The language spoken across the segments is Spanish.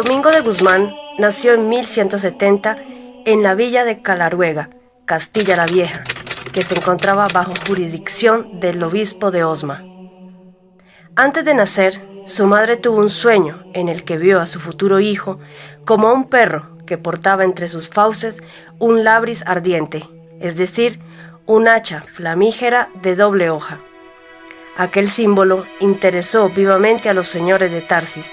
Domingo de Guzmán nació en 1170 en la villa de Calaruega, Castilla la Vieja, que se encontraba bajo jurisdicción del obispo de Osma. Antes de nacer, su madre tuvo un sueño en el que vio a su futuro hijo como a un perro que portaba entre sus fauces un labris ardiente, es decir, un hacha flamígera de doble hoja. Aquel símbolo interesó vivamente a los señores de Tarsis,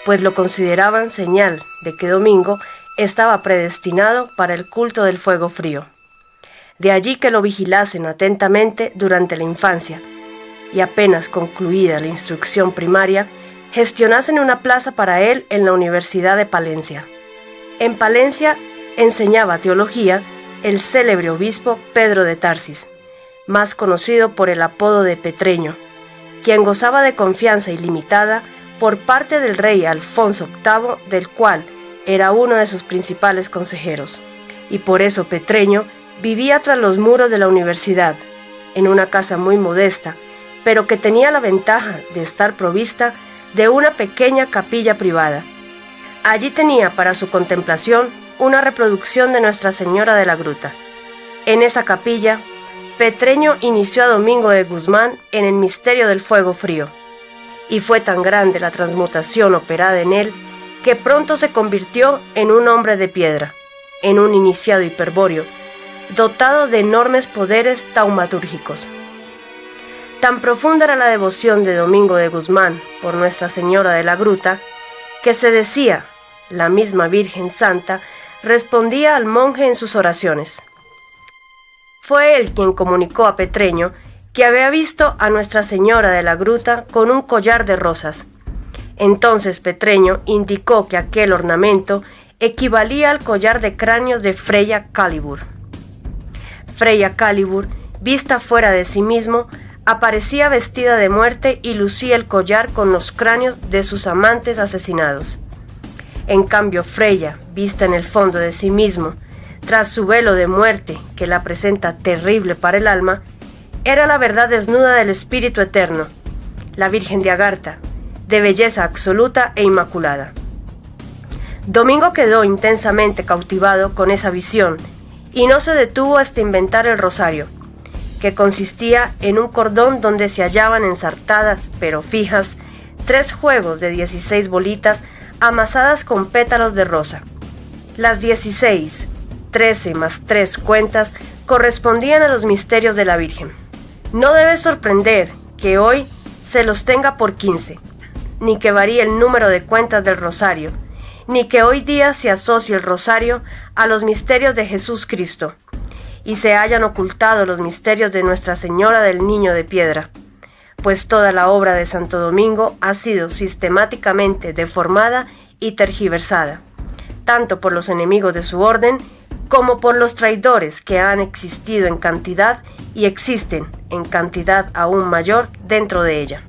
pues lo consideraban señal de que Domingo estaba predestinado para el culto del fuego frío. De allí que lo vigilasen atentamente durante la infancia, y apenas concluida la instrucción primaria, gestionasen una plaza para él en la Universidad de Palencia. En Palencia enseñaba teología el célebre obispo Pedro de Tarsis, más conocido por el apodo de Petreño, quien gozaba de confianza ilimitada por parte del rey Alfonso VIII, del cual era uno de sus principales consejeros, y por eso Petreño vivía tras los muros de la universidad, en una casa muy modesta, pero que tenía la ventaja de estar provista de una pequeña capilla privada. Allí tenía para su contemplación una reproducción de Nuestra Señora de la Gruta. En esa capilla, Petreño inició a Domingo de Guzmán en el misterio del fuego frío, y fue tan grande la transmutación operada en él que pronto se convirtió en un hombre de piedra, en un iniciado hiperbóreo, dotado de enormes poderes taumatúrgicos. Tan profunda era la devoción de Domingo de Guzmán por Nuestra Señora de la Gruta, que se decía, la misma Virgen Santa respondía al monje en sus oraciones. Fue él quien comunicó a Petreño que había visto a Nuestra Señora de la Gruta con un collar de rosas. Entonces Petreño indicó que aquel ornamento equivalía al collar de cráneos de Freya Calibur. Freya Calibur, vista fuera de sí mismo, aparecía vestida de muerte y lucía el collar con los cráneos de sus amantes asesinados. En cambio, Freya, vista en el fondo de sí mismo, tras su velo de muerte que la presenta terrible para el alma, era la verdad desnuda del Espíritu Eterno, la Virgen de Agartha, de belleza absoluta e inmaculada. Domingo quedó intensamente cautivado con esa visión y no se detuvo hasta inventar el rosario, que consistía en un cordón donde se hallaban ensartadas, pero fijas, 3 juegos de 16 bolitas amasadas con pétalos de rosa. Las 16, 13 más 3 cuentas correspondían a los misterios de la Virgen. No debe sorprender que hoy se los tenga por 15, ni que varíe el número de cuentas del rosario, ni que hoy día se asocie el rosario a los misterios de Jesús Cristo, y se hayan ocultado los misterios de Nuestra Señora del Niño de Piedra, pues toda la obra de Santo Domingo ha sido sistemáticamente deformada y tergiversada, tanto por los enemigos de su orden como por los traidores que han existido en cantidad y existen en cantidad aún mayor dentro de ella.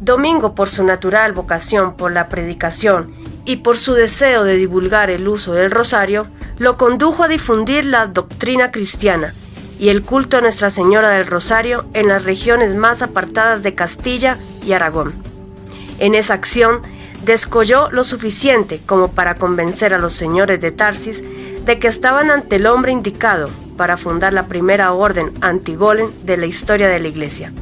Domingo, por su natural vocación por la predicación y por su deseo de divulgar el uso del rosario, lo condujo a difundir la doctrina cristiana y el culto a Nuestra Señora del Rosario en las regiones más apartadas de Castilla y Aragón. En esa acción descolló lo suficiente como para convencer a los señores de Tarsis de que estaban ante el hombre indicado para fundar la primera orden anti-golem de la historia de la Iglesia.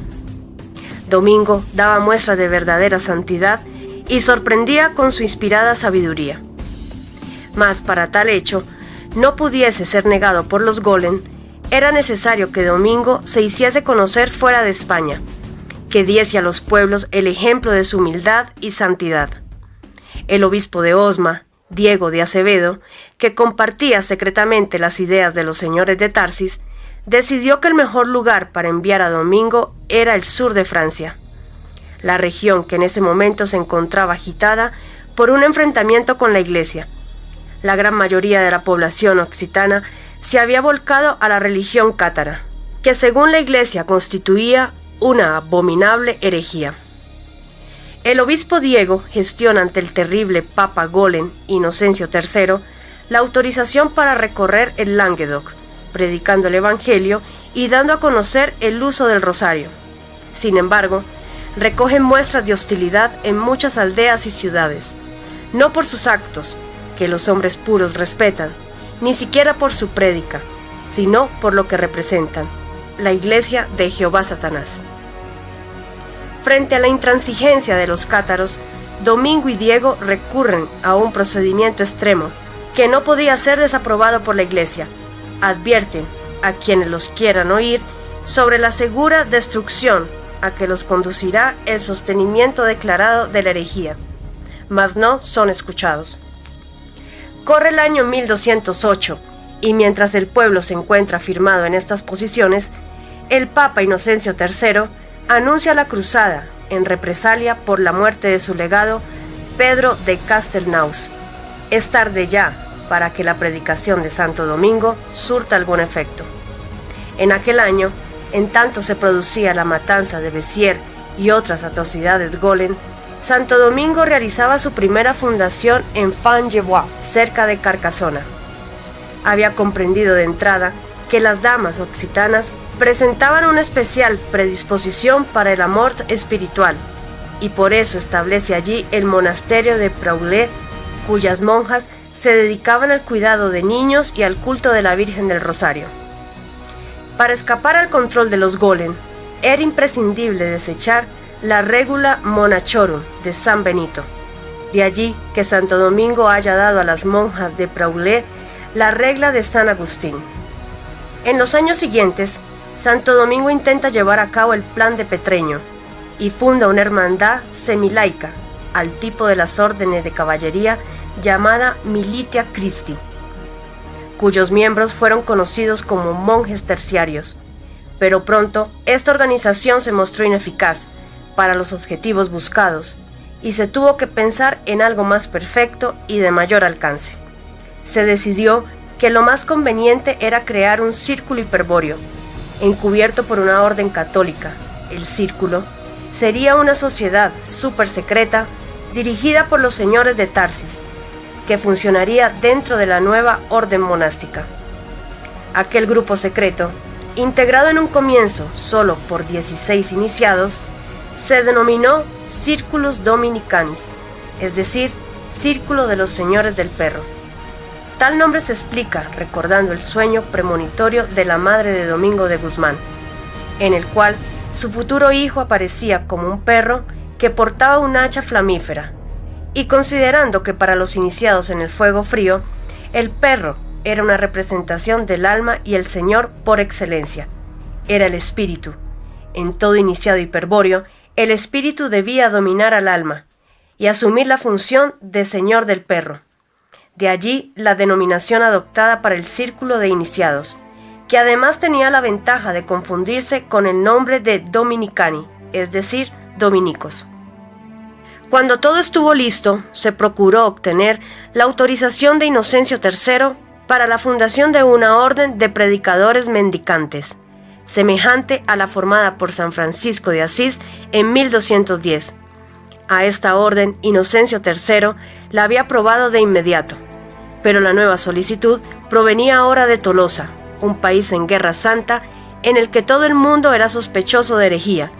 Domingo daba muestras de verdadera santidad y sorprendía con su inspirada sabiduría. Mas para tal hecho no pudiese ser negado por los golem, era necesario que Domingo se hiciese conocer fuera de España, que diese a los pueblos el ejemplo de su humildad y santidad. El obispo de Osma, Diego de Acevedo, que compartía secretamente las ideas de los señores de Tarsis, decidió que el mejor lugar para enviar a Domingo era el sur de Francia, la región que en ese momento se encontraba agitada por un enfrentamiento con la Iglesia. La gran mayoría de la población occitana se había volcado a la religión cátara, que según la Iglesia constituía una abominable herejía. El obispo Diego gestiona ante el terrible Papa Golem Inocencio III la autorización para recorrer el Languedoc, predicando el Evangelio y dando a conocer el uso del rosario. Sin embargo, recogen muestras de hostilidad en muchas aldeas y ciudades. no por sus actos, que los hombres puros respetan, ni siquiera por su prédica, sino por lo que representan, la Iglesia de Jehová Satanás. Frente a la intransigencia de los cátaros, Domingo y Diego recurren a un procedimiento extremo que no podía ser desaprobado por la Iglesia. Advierten a quienes los quieran oír sobre la segura destrucción a que los conducirá el sostenimiento declarado de la herejía, mas no son escuchados. Corre el año 1208, y mientras el pueblo se encuentra firmado en estas posiciones, el Papa Inocencio III anuncia la cruzada en represalia por la muerte de su legado Pedro de Castelnaus. Es tarde ya para que la predicación de Santo Domingo surta algún efecto. En aquel año, en tanto se producía la matanza de Béziers y otras atrocidades golem, Santo Domingo realizaba su primera fundación en Fan-Jevois, cerca de Carcasona. Había comprendido de entrada que las damas occitanas presentaban una especial predisposición para el amor espiritual, y por eso establece allí el monasterio de Praulé, cuyas monjas se dedicaban al cuidado de niños y al culto de la Virgen del Rosario. Para escapar al control de los golem, era imprescindible desechar la regula monachorum de San Benito. De allí que Santo Domingo haya dado a las monjas de Praulé la regla de San Agustín. En los años siguientes, Santo Domingo intenta llevar a cabo el plan de Petreño y funda una hermandad semilaica, al tipo de las órdenes de caballería llamada Militia Christi, cuyos miembros fueron conocidos como monjes terciarios. Pero pronto esta organización se mostró ineficaz para los objetivos buscados y se tuvo que pensar en algo más perfecto y de mayor alcance. Se decidió que lo más conveniente era crear un círculo hiperbóreo, encubierto por una orden católica. El círculo sería una sociedad súper secreta dirigida por los señores de Tarsis, que funcionaría dentro de la nueva orden monástica. Aquel grupo secreto, integrado en un comienzo solo por 16 iniciados, se denominó Circulus Dominicanis, es decir, Círculo de los Señores del Perro. Tal nombre se explica recordando el sueño premonitorio de la madre de Domingo de Guzmán, en el cual su futuro hijo aparecía como un perro que portaba un hacha flamífera, y considerando que para los iniciados en el fuego frío, el perro era una representación del alma y el Señor por excelencia, era el espíritu. En todo iniciado hiperbóreo, el espíritu debía dominar al alma y asumir la función de Señor del perro. De allí la denominación adoptada para el círculo de iniciados, que además tenía la ventaja de confundirse con el nombre de Dominicani, es decir, dominicos. Cuando todo estuvo listo, se procuró obtener la autorización de Inocencio III para la fundación de una orden de predicadores mendicantes, semejante a la formada por San Francisco de Asís en 1210. A esta orden, Inocencio III la había aprobado de inmediato, pero la nueva solicitud provenía ahora de Tolosa, un país en guerra santa en el que todo el mundo era sospechoso de herejía,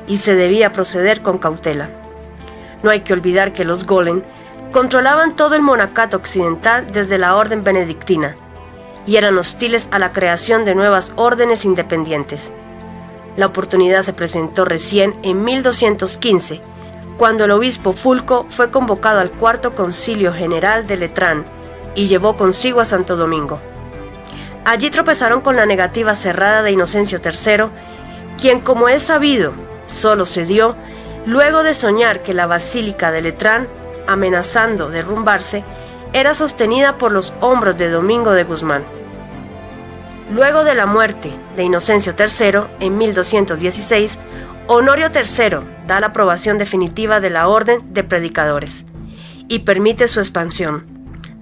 y se debía proceder con cautela. No hay que olvidar que los golem controlaban todo el monacato occidental desde la orden benedictina, y eran hostiles a la creación de nuevas órdenes independientes. La oportunidad se presentó recién en 1215, cuando el obispo Fulco fue convocado al Cuarto Concilio General de Letrán y llevó consigo a Santo Domingo. Allí tropezaron con la negativa cerrada de Inocencio III, quien, como es sabido, solo cedió luego de soñar que la Basílica de Letrán, amenazando derrumbarse, era sostenida por los hombros de Domingo de Guzmán. Luego de la muerte de Inocencio III, en 1216, Honorio III da la aprobación definitiva de la Orden de Predicadores y permite su expansión.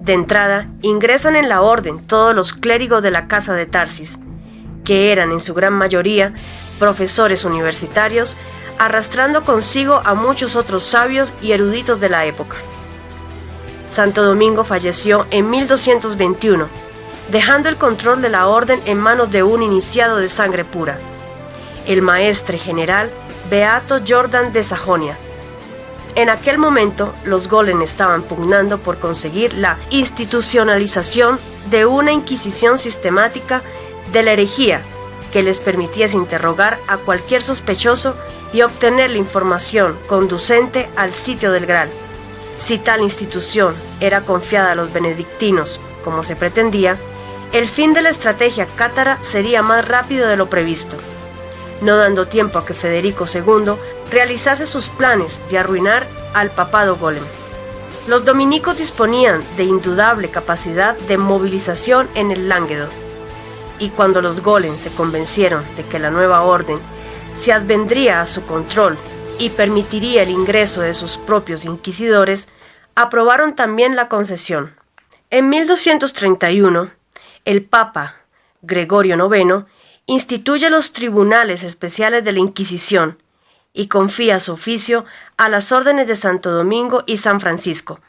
De entrada, ingresan en la orden todos los clérigos de la Casa de Tarsis, que eran en su gran mayoría profesores universitarios, arrastrando consigo a muchos otros sabios y eruditos de la época. Santo Domingo falleció en 1221, dejando el control de la orden en manos de un iniciado de sangre pura, el maestre general Beato Jordan de Sajonia. En aquel momento, los Golem estaban pugnando por conseguir la institucionalización de una inquisición sistemática de la herejía que les permitiese interrogar a cualquier sospechoso y obtener la información conducente al sitio del Graal. Si tal institución era confiada a los benedictinos, como se pretendía, el fin de la estrategia cátara sería más rápido de lo previsto, no dando tiempo a que Federico II realizase sus planes de arruinar al papado Golem. Los dominicos disponían de indudable capacidad de movilización en el Lángedok, y cuando los Golem se convencieron de que la nueva orden se advendría a su control y permitiría el ingreso de sus propios inquisidores, aprobaron también la concesión. En 1231, el Papa Gregorio IX instituye los tribunales especiales de la Inquisición y confía su oficio a las órdenes de Santo Domingo y San Francisco.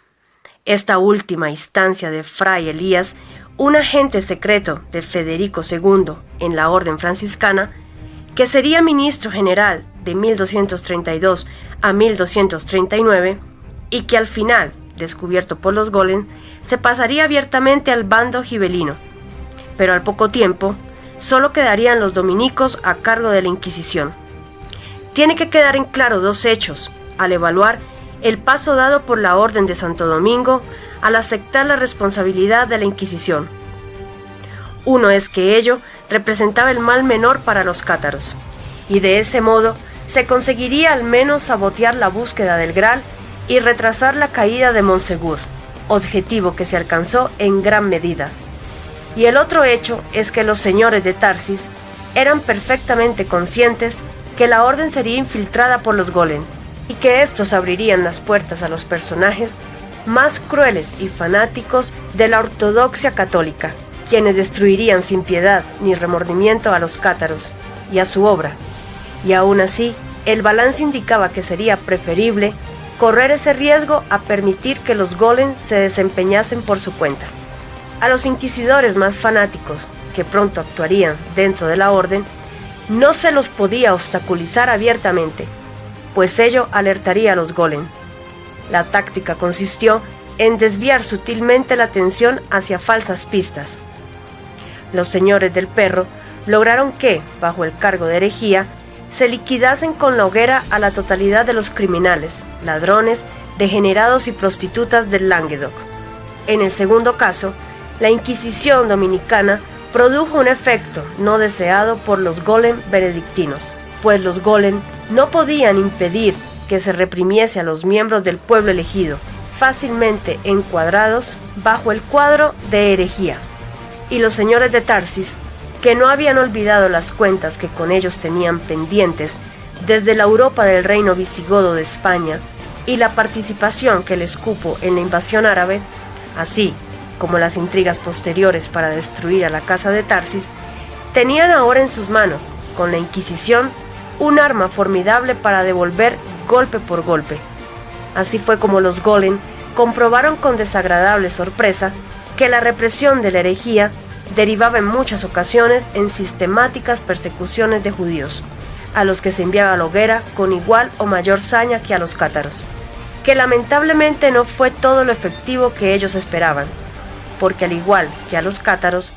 Esta última instancia de Fray Elías, un agente secreto de Federico II en la orden franciscana, que sería ministro general de 1232 a 1239 y que al final, descubierto por los Golem, se pasaría abiertamente al bando gibelino. Pero al poco tiempo, solo quedarían los dominicos a cargo de la Inquisición. Tiene que quedar en claro dos hechos al evaluar el paso dado por la Orden de Santo Domingo al aceptar la responsabilidad de la Inquisición. Uno es que ello representaba el mal menor para los cátaros, y de ese modo se conseguiría al menos sabotear la búsqueda del Graal y retrasar la caída de Montsegur, objetivo que se alcanzó en gran medida. Y el otro hecho es que los señores de Tarsis eran perfectamente conscientes que la orden sería infiltrada por los Golem, y que estos abrirían las puertas a los personajes más crueles y fanáticos de la ortodoxia católica, quienes destruirían sin piedad ni remordimiento a los cátaros y a su obra. Y aún así, el balance indicaba que sería preferible correr ese riesgo a permitir que los Golem se desempeñasen por su cuenta. A los inquisidores más fanáticos, que pronto actuarían dentro de la orden, no se los podía obstaculizar abiertamente, pues ello alertaría a los Golem. La táctica consistió en desviar sutilmente la atención hacia falsas pistas. Los señores del perro lograron que, bajo el cargo de herejía, se liquidasen con la hoguera a la totalidad de los criminales, ladrones, degenerados y prostitutas del Lángedok. En el segundo caso, la Inquisición dominicana produjo un efecto no deseado por los Golem benedictinos, pues los Golem no podían impedir que se reprimiese a los miembros del pueblo elegido, fácilmente encuadrados bajo el cuadro de herejía. Y los señores de Tarsis, que no habían olvidado las cuentas que con ellos tenían pendientes desde la Europa del reino visigodo de España y la participación que les cupo en la invasión árabe, así como las intrigas posteriores para destruir a la casa de Tarsis, tenían ahora en sus manos, con la Inquisición, un arma formidable para devolver golpe por golpe. Así fue como los Golem comprobaron con desagradable sorpresa que la represión de la herejía derivaba en muchas ocasiones en sistemáticas persecuciones de judíos, a los que se enviaba a la hoguera con igual o mayor saña que a los cátaros, que lamentablemente no fue todo lo efectivo que ellos esperaban, porque al igual que a los cátaros,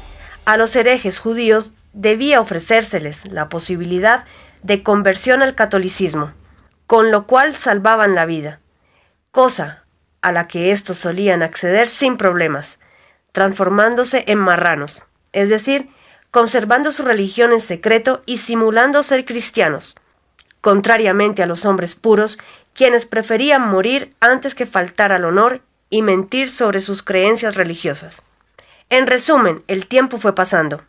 a los herejes judíos debía ofrecérseles la posibilidad de conversión al catolicismo, con lo cual salvaban la vida, cosa a la que éstos solían acceder sin problemas, transformándose en marranos, es decir, conservando su religión en secreto y simulando ser cristianos, contrariamente a los hombres puros, quienes preferían morir antes que faltar al honor y mentir sobre sus creencias religiosas. En resumen, el tiempo fue pasando.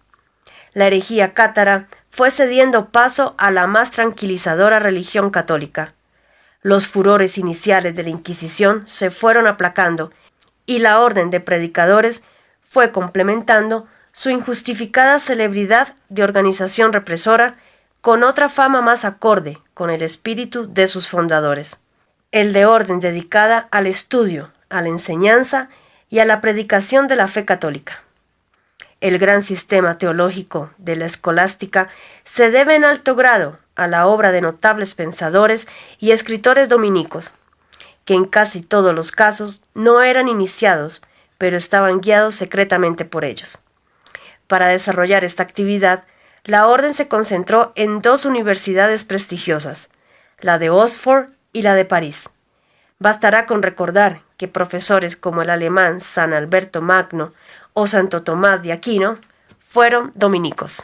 La herejía cátara fue cediendo paso a la más tranquilizadora religión católica. Los furores iniciales de la Inquisición se fueron aplacando y la orden de predicadores fue complementando su injustificada celebridad de organización represora con otra fama más acorde con el espíritu de sus fundadores, el de orden dedicada al estudio, a la enseñanza y a la predicación de la fe católica. El gran sistema teológico de la escolástica se debe en alto grado a la obra de notables pensadores y escritores dominicos, que en casi todos los casos no eran iniciados, pero estaban guiados secretamente por ellos. Para desarrollar esta actividad, la orden se concentró en 2 universidades prestigiosas, la de Oxford y la de París. Bastará con recordar que profesores como el alemán San Alberto Magno o Santo Tomás de Aquino fueron dominicos.